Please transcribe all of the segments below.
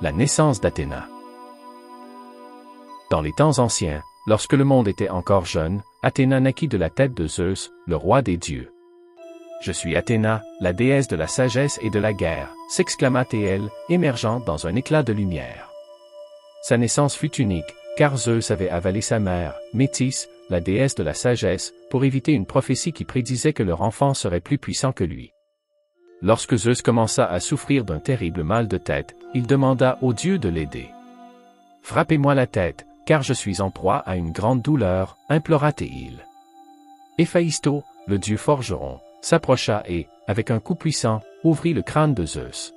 La naissance d'Athéna. Dans les temps anciens, lorsque le monde était encore jeune, Athéna naquit de la tête de Zeus, le roi des dieux. « Je suis Athéna, la déesse de la sagesse et de la guerre », s'exclama-t-elle, émergeant dans un éclat de lumière. Sa naissance fut unique, car Zeus avait avalé sa mère, Métis, la déesse de la sagesse, pour éviter une prophétie qui prédisait que leur enfant serait plus puissant que lui. Lorsque Zeus commença à souffrir d'un terrible mal de tête, il demanda aux dieux de l'aider. « Frappez-moi la tête, car je suis en proie à une grande douleur, implora-t-il. Héphaïsto, le dieu forgeron, s'approcha et, avec un coup puissant, ouvrit le crâne de Zeus.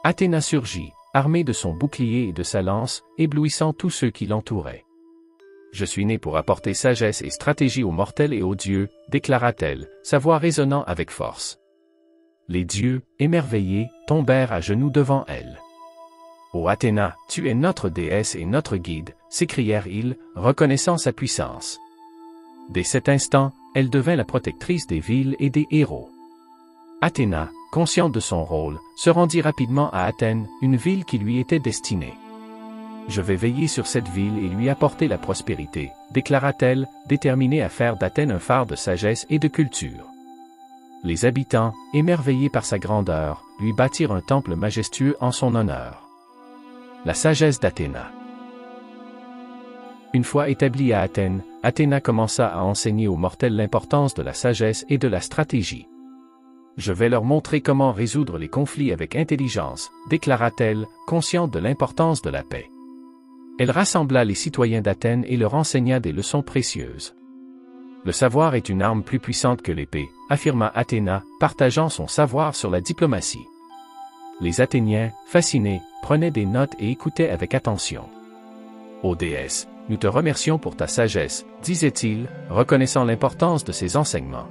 Athéna surgit, armée de son bouclier et de sa lance, éblouissant tous ceux qui l'entouraient. « Je suis née pour apporter sagesse et stratégie aux mortels et aux dieux, déclara-t-elle, sa voix résonnant avec force. Les dieux, émerveillés, tombèrent à genoux devant elle. « Ô Athéna, tu es notre déesse et notre guide », s'écrièrent-ils, reconnaissant sa puissance. Dès cet instant, elle devint la protectrice des villes et des héros. Athéna, consciente de son rôle, se rendit rapidement à Athènes, une ville qui lui était destinée. « Je vais veiller sur cette ville et lui apporter la prospérité », déclara-t-elle, déterminée à faire d'Athènes un phare de sagesse et de culture. Les habitants, émerveillés par sa grandeur, lui bâtirent un temple majestueux en son honneur. La sagesse d'Athéna. Une fois établie à Athènes, Athéna commença à enseigner aux mortels l'importance de la sagesse et de la stratégie. « Je vais leur montrer comment résoudre les conflits avec intelligence », déclara-t-elle, consciente de l'importance de la paix. Elle rassembla les citoyens d'Athènes et leur enseigna des leçons précieuses. « Le savoir est une arme plus puissante que l'épée », affirma Athéna, partageant son savoir sur la diplomatie. Les Athéniens, fascinés, prenaient des notes et écoutaient avec attention. « Ô déesse, nous te remercions pour ta sagesse », disait-il, reconnaissant l'importance de ses enseignements.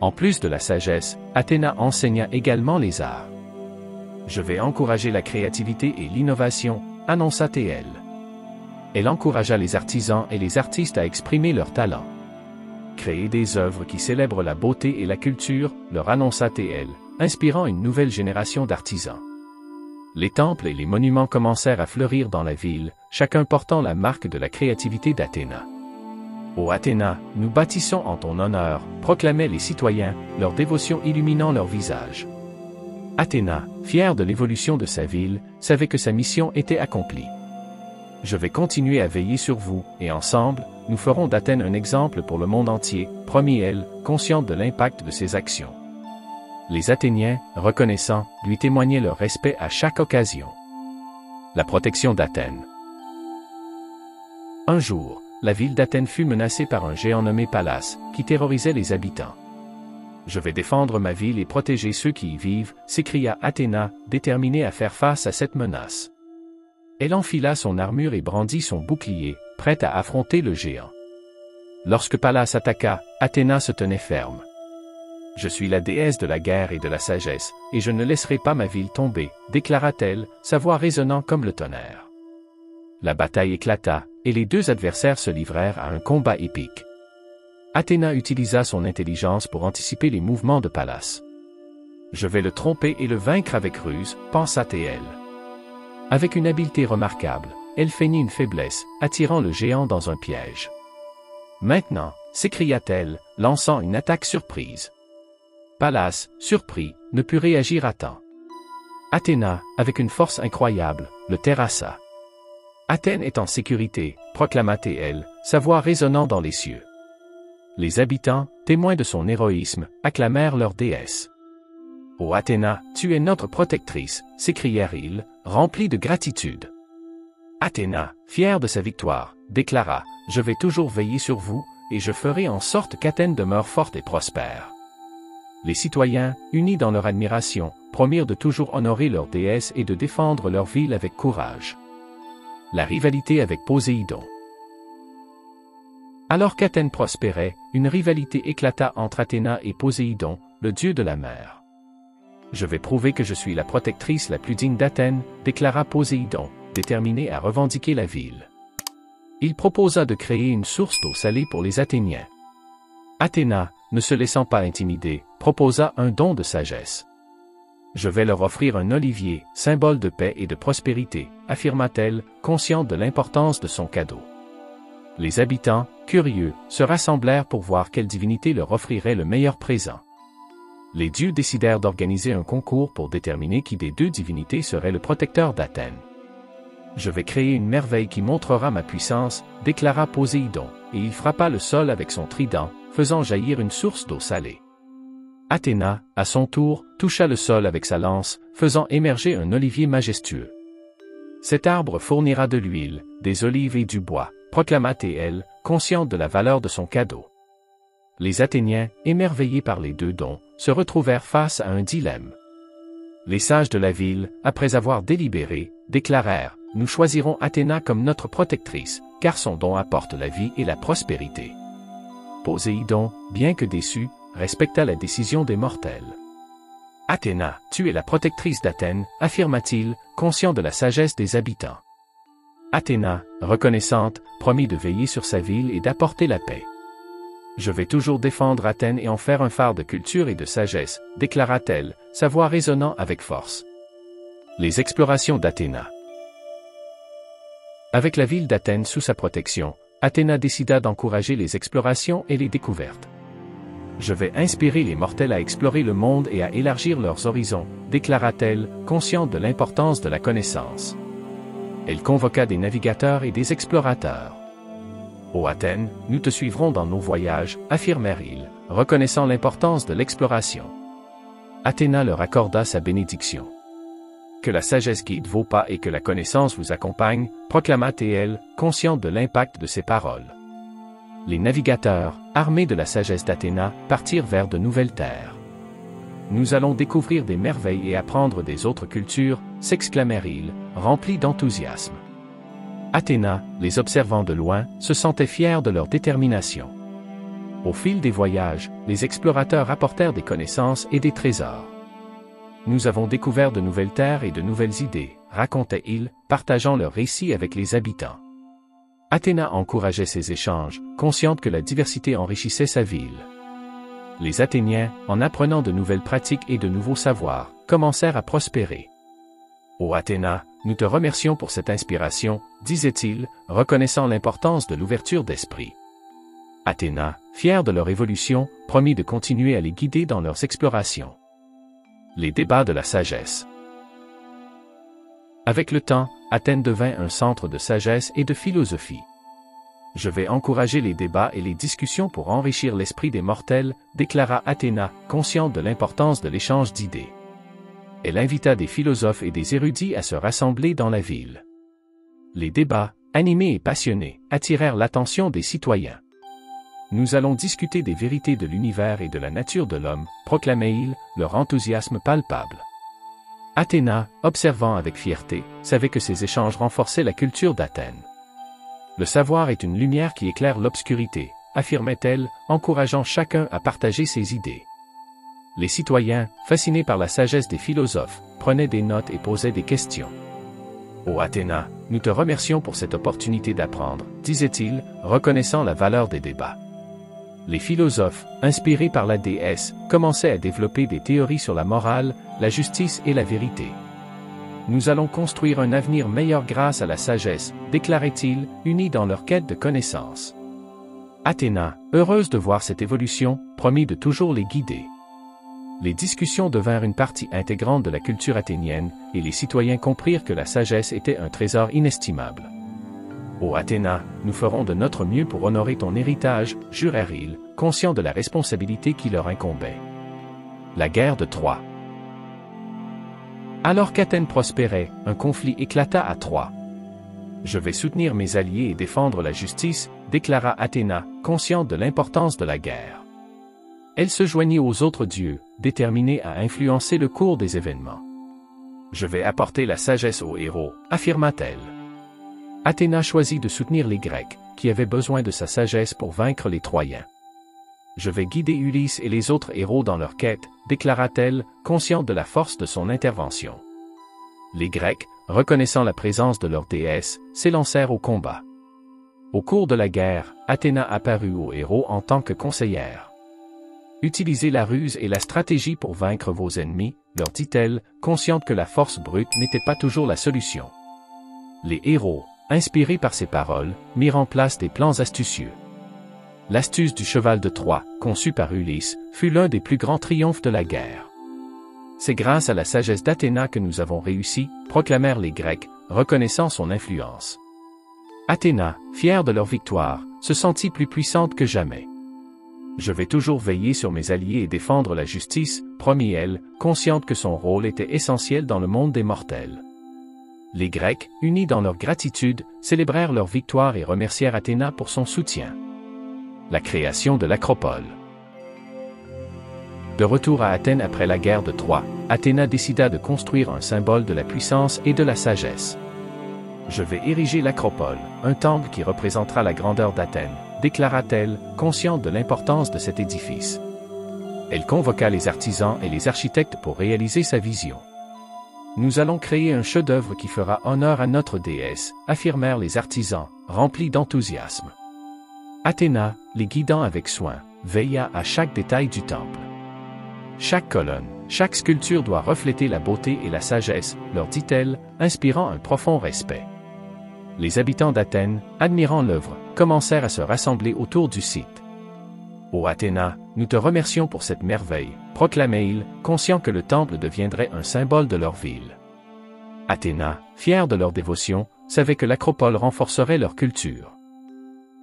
En plus de la sagesse, Athéna enseigna également les arts. « Je vais encourager la créativité et l'innovation », annonça-t-elle. Elle encouragea les artisans et les artistes à exprimer leurs talents. « Créer des œuvres qui célèbrent la beauté et la culture », leur annonça-t-elle, inspirant une nouvelle génération d'artisans. Les temples et les monuments commencèrent à fleurir dans la ville, chacun portant la marque de la créativité d'Athéna. « Ô Athéna, nous bâtissons en ton honneur », proclamaient les citoyens, leur dévotion illuminant leur visage. Athéna, fière de l'évolution de sa ville, savait que sa mission était accomplie. « Je vais continuer à veiller sur vous, et ensemble, nous ferons d'Athènes un exemple pour le monde entier », promit-elle, consciente de l'impact de ses actions. Les Athéniens, reconnaissants, lui témoignaient leur respect à chaque occasion. La protection d'Athènes. Un jour, la ville d'Athènes fut menacée par un géant nommé Pallas, qui terrorisait les habitants. « Je vais défendre ma ville et protéger ceux qui y vivent », s'écria Athéna, déterminée à faire face à cette menace. Elle enfila son armure et brandit son bouclier, prête à affronter le géant. Lorsque Pallas attaqua, Athéna se tenait ferme. « Je suis la déesse de la guerre et de la sagesse, et je ne laisserai pas ma ville tomber », déclara-t-elle, sa voix résonnant comme le tonnerre. La bataille éclata, et les deux adversaires se livrèrent à un combat épique. Athéna utilisa son intelligence pour anticiper les mouvements de Pallas. « Je vais le tromper et le vaincre avec ruse », pensa-t-elle. Avec une habileté remarquable, elle feignit une faiblesse, attirant le géant dans un piège. « Maintenant », s'écria-t-elle, lançant une attaque surprise. Pallas, surpris, ne put réagir à temps. Athéna, avec une force incroyable, le terrassa. « Athènes est en sécurité », proclama-t-elle, sa voix résonnant dans les cieux. Les habitants, témoins de son héroïsme, acclamèrent leur déesse. « Ô Athéna, tu es notre protectrice », s'écrièrent-ils, remplis de gratitude. Athéna, fière de sa victoire, déclara « Je vais toujours veiller sur vous, et je ferai en sorte qu'Athènes demeure forte et prospère. » Les citoyens, unis dans leur admiration, promirent de toujours honorer leur déesse et de défendre leur ville avec courage. La rivalité avec Poséidon. Alors qu'Athènes prospérait, une rivalité éclata entre Athéna et Poséidon, le dieu de la mer. « Je vais prouver que je suis la protectrice la plus digne d'Athènes », déclara Poséidon, déterminé à revendiquer la ville. Il proposa de créer une source d'eau salée pour les Athéniens. Athéna, ne se laissant pas intimider, proposa un don de sagesse. Je vais leur offrir un olivier, symbole de paix et de prospérité, affirma-t-elle, consciente de l'importance de son cadeau. Les habitants, curieux, se rassemblèrent pour voir quelle divinité leur offrirait le meilleur présent. Les dieux décidèrent d'organiser un concours pour déterminer qui des deux divinités serait le protecteur d'Athènes. Je vais créer une merveille qui montrera ma puissance, déclara Poséidon, et il frappa le sol avec son trident, faisant jaillir une source d'eau salée. Athéna, à son tour, toucha le sol avec sa lance, faisant émerger un olivier majestueux. Cet arbre fournira de l'huile, des olives et du bois, proclama Théel, consciente de la valeur de son cadeau. Les Athéniens, émerveillés par les deux dons, se retrouvèrent face à un dilemme. Les sages de la ville, après avoir délibéré, déclarèrent « Nous choisirons Athéna comme notre protectrice, car son don apporte la vie et la prospérité. » Poséidon, bien que déçu, respecta la décision des mortels. « Athéna, tu es la protectrice d'Athènes, affirma-t-il, conscient de la sagesse des habitants. » Athéna, reconnaissante, promit de veiller sur sa ville et d'apporter la paix. « Je vais toujours défendre Athènes et en faire un phare de culture et de sagesse, déclara-t-elle, sa voix résonnant avec force. Les explorations d'Athéna. Avec la ville d'Athènes sous sa protection, Athéna décida d'encourager les explorations et les découvertes. « Je vais inspirer les mortels à explorer le monde et à élargir leurs horizons, déclara-t-elle, consciente de l'importance de la connaissance. Elle convoqua des navigateurs et des explorateurs. « Ô Athènes, nous te suivrons dans nos voyages, affirmèrent-ils, reconnaissant l'importance de l'exploration. Athéna leur accorda sa bénédiction. Que la sagesse guide vos pas et que la connaissance vous accompagne, proclama Théel, consciente de l'impact de ses paroles. Les navigateurs, armés de la sagesse d'Athéna, partirent vers de nouvelles terres. Nous allons découvrir des merveilles et apprendre des autres cultures, s'exclamèrent-ils, remplis d'enthousiasme. Athéna, les observant de loin, se sentait fière de leur détermination. Au fil des voyages, les explorateurs apportèrent des connaissances et des trésors. Nous avons découvert de nouvelles terres et de nouvelles idées, racontaient-ils, partageant leurs récits avec les habitants. Athéna encourageait ces échanges, consciente que la diversité enrichissait sa ville. Les Athéniens, en apprenant de nouvelles pratiques et de nouveaux savoirs, commencèrent à prospérer. « Ô Athéna, nous te remercions pour cette inspiration, » disait-il, reconnaissant l'importance de l'ouverture d'esprit. Athéna, fière de leur évolution, promit de continuer à les guider dans leurs explorations. Les débats de la sagesse. Avec le temps, Athènes devint un centre de sagesse et de philosophie. Je vais encourager les débats et les discussions pour enrichir l'esprit des mortels, déclara Athéna, consciente de l'importance de l'échange d'idées. Elle invita des philosophes et des érudits à se rassembler dans la ville. Les débats, animés et passionnés, attirèrent l'attention des citoyens. Nous allons discuter des vérités de l'univers et de la nature de l'homme, proclamaient-ils, leur enthousiasme palpable. Athéna, observant avec fierté, savait que ces échanges renforçaient la culture d'Athènes. Le savoir est une lumière qui éclaire l'obscurité, affirmait-elle, encourageant chacun à partager ses idées. Les citoyens, fascinés par la sagesse des philosophes, prenaient des notes et posaient des questions. « Ô Athéna, nous te remercions pour cette opportunité d'apprendre, » disait-il, reconnaissant la valeur des débats. Les philosophes, inspirés par la déesse, commençaient à développer des théories sur la morale, la justice et la vérité. « Nous allons construire un avenir meilleur grâce à la sagesse, » déclaraient-ils, unis dans leur quête de connaissance. Athéna, heureuse de voir cette évolution, promit de toujours les guider. Les discussions devinrent une partie intégrante de la culture athénienne, et les citoyens comprirent que la sagesse était un trésor inestimable. « Ô Athéna, nous ferons de notre mieux pour honorer ton héritage, » jurèrent-ils, conscients de la responsabilité qui leur incombait. La guerre de Troie. Alors qu'Athènes prospérait, un conflit éclata à Troie. « Je vais soutenir mes alliés et défendre la justice, » déclara Athéna, consciente de l'importance de la guerre. Elle se joignit aux autres dieux, déterminée à influencer le cours des événements. « Je vais apporter la sagesse aux héros, » affirma-t-elle. Athéna choisit de soutenir les Grecs, qui avaient besoin de sa sagesse pour vaincre les Troyens. « Je vais guider Ulysse et les autres héros dans leur quête, » déclara-t-elle, consciente de la force de son intervention. Les Grecs, reconnaissant la présence de leur déesse, s'élancèrent au combat. Au cours de la guerre, Athéna apparut aux héros en tant que conseillère. « Utilisez la ruse et la stratégie pour vaincre vos ennemis, » leur dit-elle, consciente que la force brute n'était pas toujours la solution. Les héros, inspirés par ces paroles, mirent en place des plans astucieux. L'astuce du cheval de Troie, conçu par Ulysse, fut l'un des plus grands triomphes de la guerre. C'est grâce à la sagesse d'Athéna que nous avons réussi, proclamèrent les Grecs, reconnaissant son influence. Athéna, fière de leur victoire, se sentit plus puissante que jamais. Je vais toujours veiller sur mes alliés et défendre la justice, promit-elle, consciente que son rôle était essentiel dans le monde des mortels. Les Grecs, unis dans leur gratitude, célébrèrent leur victoire et remercièrent Athéna pour son soutien. La création de l'Acropole. De retour à Athènes après la guerre de Troie, Athéna décida de construire un symbole de la puissance et de la sagesse. « Je vais ériger l'Acropole, un temple qui représentera la grandeur d'Athènes », déclara-t-elle, consciente de l'importance de cet édifice. Elle convoqua les artisans et les architectes pour réaliser sa vision. « Nous allons créer un chef-d'œuvre qui fera honneur à notre déesse », affirmèrent les artisans, remplis d'enthousiasme. Athéna, les guidant avec soin, veilla à chaque détail du temple. Chaque colonne, chaque sculpture doit refléter la beauté et la sagesse, leur dit-elle, inspirant un profond respect. Les habitants d'Athènes, admirant l'œuvre, commencèrent à se rassembler autour du site. « Ô Athéna, nous te remercions pour cette merveille », proclamaient-ils, conscients que le temple deviendrait un symbole de leur ville. Athéna, fière de leur dévotion, savait que l'Acropole renforcerait leur culture.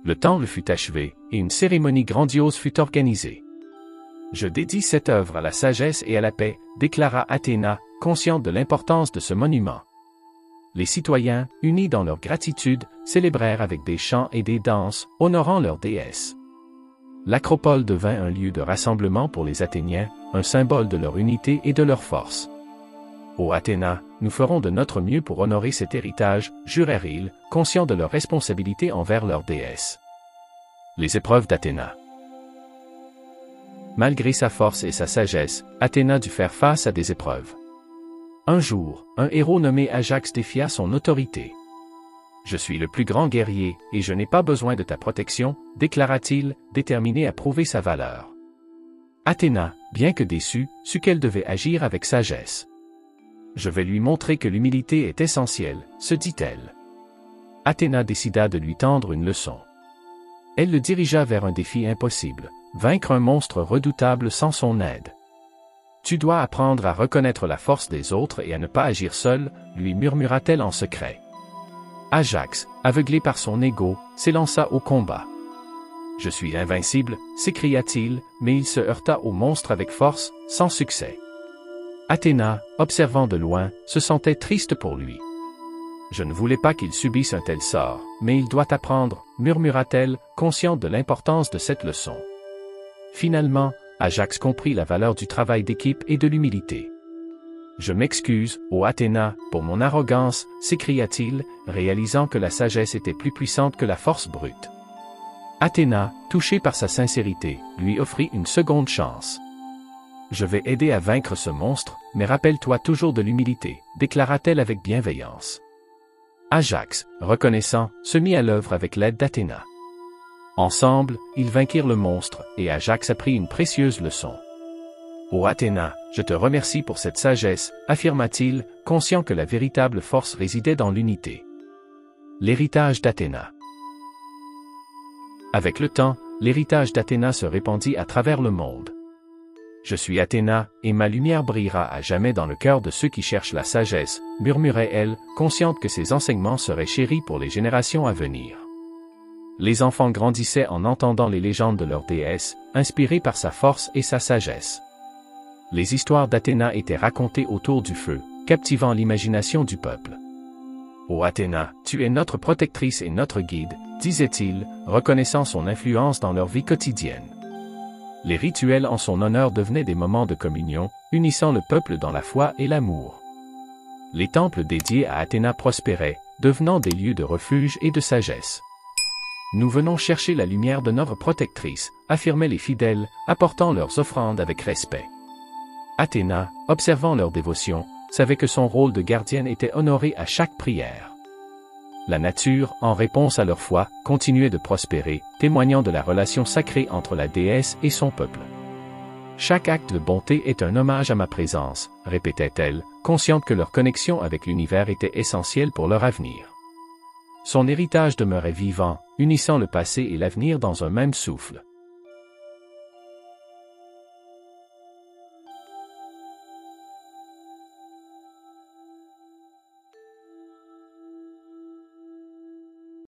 Le temple fut achevé, et une cérémonie grandiose fut organisée. « Je dédie cette œuvre à la sagesse et à la paix », déclara Athéna, consciente de l'importance de ce monument. Les citoyens, unis dans leur gratitude, célébrèrent avec des chants et des danses, honorant leur déesse. L'Acropole devint un lieu de rassemblement pour les Athéniens, un symbole de leur unité et de leur force. « Ô Athéna, nous ferons de notre mieux pour honorer cet héritage », jurèrent-ils, conscients de leur responsabilité envers leur déesse. Les épreuves d'Athéna. Malgré sa force et sa sagesse, Athéna dut faire face à des épreuves. Un jour, un héros nommé Ajax défia son autorité. « Je suis le plus grand guerrier, et je n'ai pas besoin de ta protection », déclara-t-il, déterminé à prouver sa valeur. Athéna, bien que déçue, sut qu'elle devait agir avec sagesse. « Je vais lui montrer que l'humilité est essentielle », se dit-elle. Athéna décida de lui tendre une leçon. Elle le dirigea vers un défi impossible, vaincre un monstre redoutable sans son aide. « Tu dois apprendre à reconnaître la force des autres et à ne pas agir seul », lui murmura-t-elle en secret. Ajax, aveuglé par son ego, s'élança au combat. « Je suis invincible », s'écria-t-il, mais il se heurta au monstre avec force, sans succès. Athéna, observant de loin, se sentait triste pour lui. « Je ne voulais pas qu'il subisse un tel sort, mais il doit apprendre », murmura-t-elle, consciente de l'importance de cette leçon. Finalement, Ajax comprit la valeur du travail d'équipe et de l'humilité. « Je m'excuse, ô Athéna, pour mon arrogance », s'écria-t-il, réalisant que la sagesse était plus puissante que la force brute. Athéna, touchée par sa sincérité, lui offrit une seconde chance. « Je vais aider à vaincre ce monstre, mais rappelle-toi toujours de l'humilité », déclara-t-elle avec bienveillance. Ajax, reconnaissant, se mit à l'œuvre avec l'aide d'Athéna. Ensemble, ils vainquirent le monstre, et Ajax apprit une précieuse leçon. « Ô Athéna, je te remercie pour cette sagesse », affirma-t-il, conscient que la véritable force résidait dans l'unité. L'héritage d'Athéna. Avec le temps, l'héritage d'Athéna se répandit à travers le monde. « Je suis Athéna, et ma lumière brillera à jamais dans le cœur de ceux qui cherchent la sagesse », murmurait-elle, consciente que ses enseignements seraient chéris pour les générations à venir. Les enfants grandissaient en entendant les légendes de leur déesse, inspirées par sa force et sa sagesse. Les histoires d'Athéna étaient racontées autour du feu, captivant l'imagination du peuple. « Ô Athéna, tu es notre protectrice et notre guide », disait-il, reconnaissant son influence dans leur vie quotidienne. Les rituels en son honneur devenaient des moments de communion, unissant le peuple dans la foi et l'amour. Les temples dédiés à Athéna prospéraient, devenant des lieux de refuge et de sagesse. « Nous venons chercher la lumière de notre protectrice », affirmaient les fidèles, apportant leurs offrandes avec respect. Athéna, observant leur dévotion, savait que son rôle de gardienne était honoré à chaque prière. La nature, en réponse à leur foi, continuait de prospérer, témoignant de la relation sacrée entre la déesse et son peuple. Chaque acte de bonté est un hommage à ma présence, répétait-elle, consciente que leur connexion avec l'univers était essentielle pour leur avenir. Son héritage demeurait vivant, unissant le passé et l'avenir dans un même souffle.